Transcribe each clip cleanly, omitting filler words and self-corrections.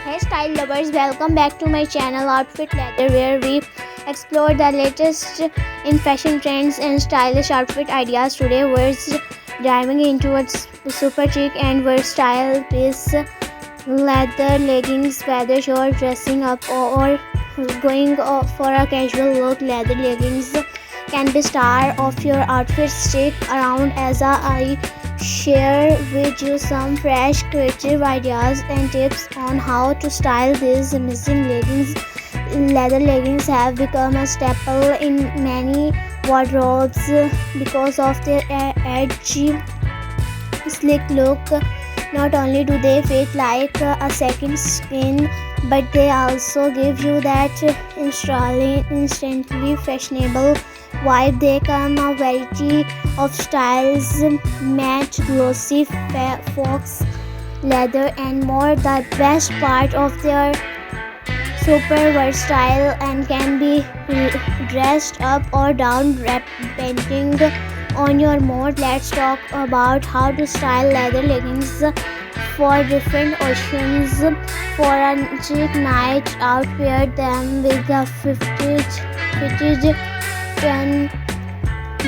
Hey style lovers, welcome back to my channel Outfit Leather, where we explore the latest in fashion trends and stylish outfit ideas. Today we're diving into a super chic and versatile piece, leather leggings. Whether you're dressing up or going for a casual look, leather leggings can be star of your outfit. Stick around as I share with you some fresh creative ideas and tips on how to style these amazing leggings. Leather leggings have become a staple in many wardrobes because of their edgy, sleek look. Not only do they fit like a second skin, but they also give you that instantly fashionable vibe. They come a variety of styles: matte, glossy, fox leather, and more. The best part of their super versatile and can be dressed up or down depending on your mood. Let's talk about how to style leather leggings for different occasions. For a chic night out, pair them with a fitted turn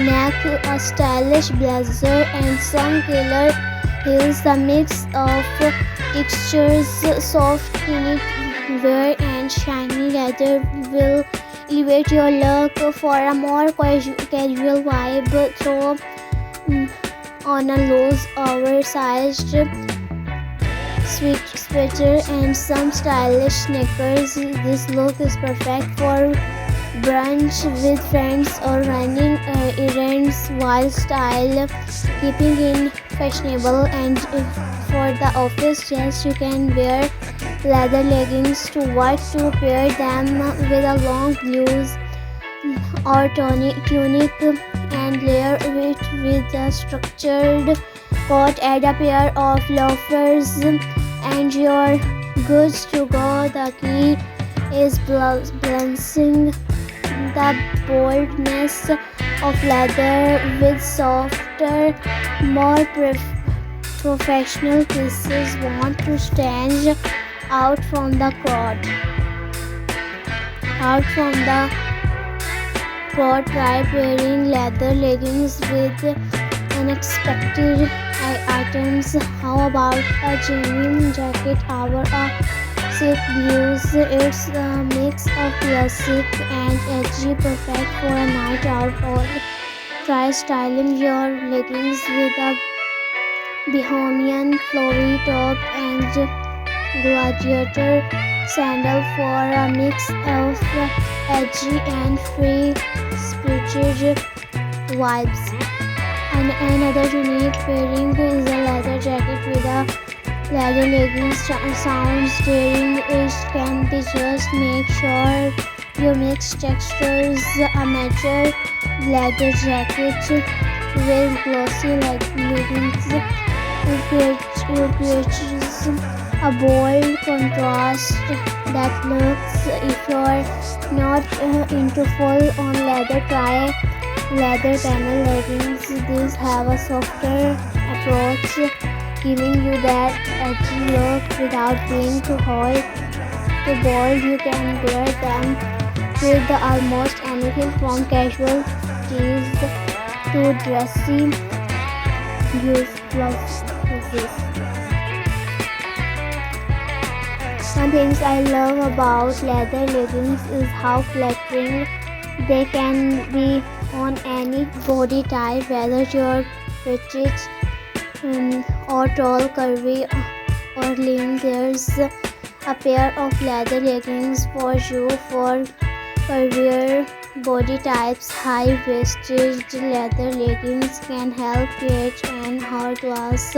neck, a stylish blazer, and some killer heels. The mix of textures, soft knitwear, and shiny leather will elevate your look. For a more casual vibe, throw on a loose, oversized sweater and some stylish sneakers. This look is perfect for brunch with friends or running errands while style keeping in fashionable. And for the office, yes, you can wear leather leggings to work, to pair them with a long blouse or tunic and layer it with a structured coat. Add a pair of loafers and you're good to go. The key is balancing the boldness of leather with softer, more professional pieces. Want to stand out from the crowd? Try pairing leather leggings with unexpected items. How about a genuine jacket or a silk blues? It's a mix of classic and edgy, perfect for a night out. Or try styling your leggings with a bohemian flowy top and gladiator sandal for a mix of edgy and free-spirited vibes. And another unique pairing is a leather jacket with a leather leggings. Sounds daring. It can be just make sure you mix textures. A mature leather jacket with glossy leggings creates a bold contrast that looks. If you're not into full-on leather, try leather panel leggings. These have a softer approach, giving you that edgy look without being too hot, too bold. You can wear them with almost anything from casual tees to dressy blouses. One thing I love about leather leggings is how flattering they can be on any body type, whether you're petite or tall, curvy or lean. There's a pair of leather leggings for you. For curvier body types, high-waisted leather leggings can help create an hourglass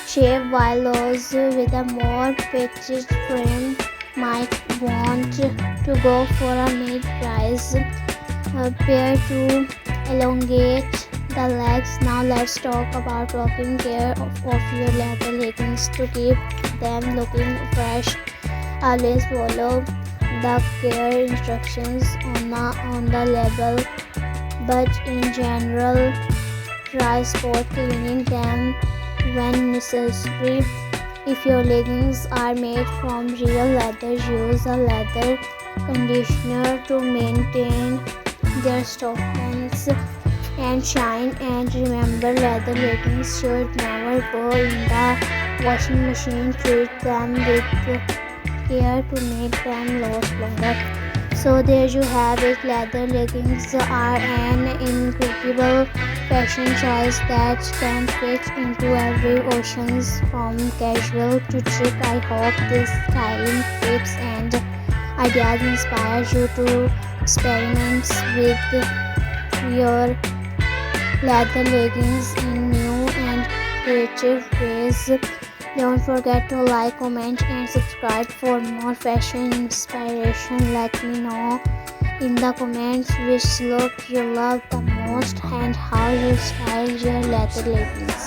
shape, while those with a more petite frame might want to go for a mid-rise pair to elongate the legs. Now let's talk about taking care of your leather leggings to keep them looking fresh. Always follow the care instructions on the label, but in general, try spot cleaning them when necessary. If your leggings are made from real leather, use a leather conditioner to maintain their softness and shine. And remember, leather leggings should never go in the washing machine. Treat them with care to make them last longer. So there you have it. Leather leggings are an incredible fashion choice that can fit into every occasion, from casual to chic. I hope these styling tips and ideas inspire you to experiment with your leather leggings in new and creative ways. Don't forget to like, comment, and subscribe for more fashion inspiration. Let me know in the comments which look you love the most and how you style your leather leggings.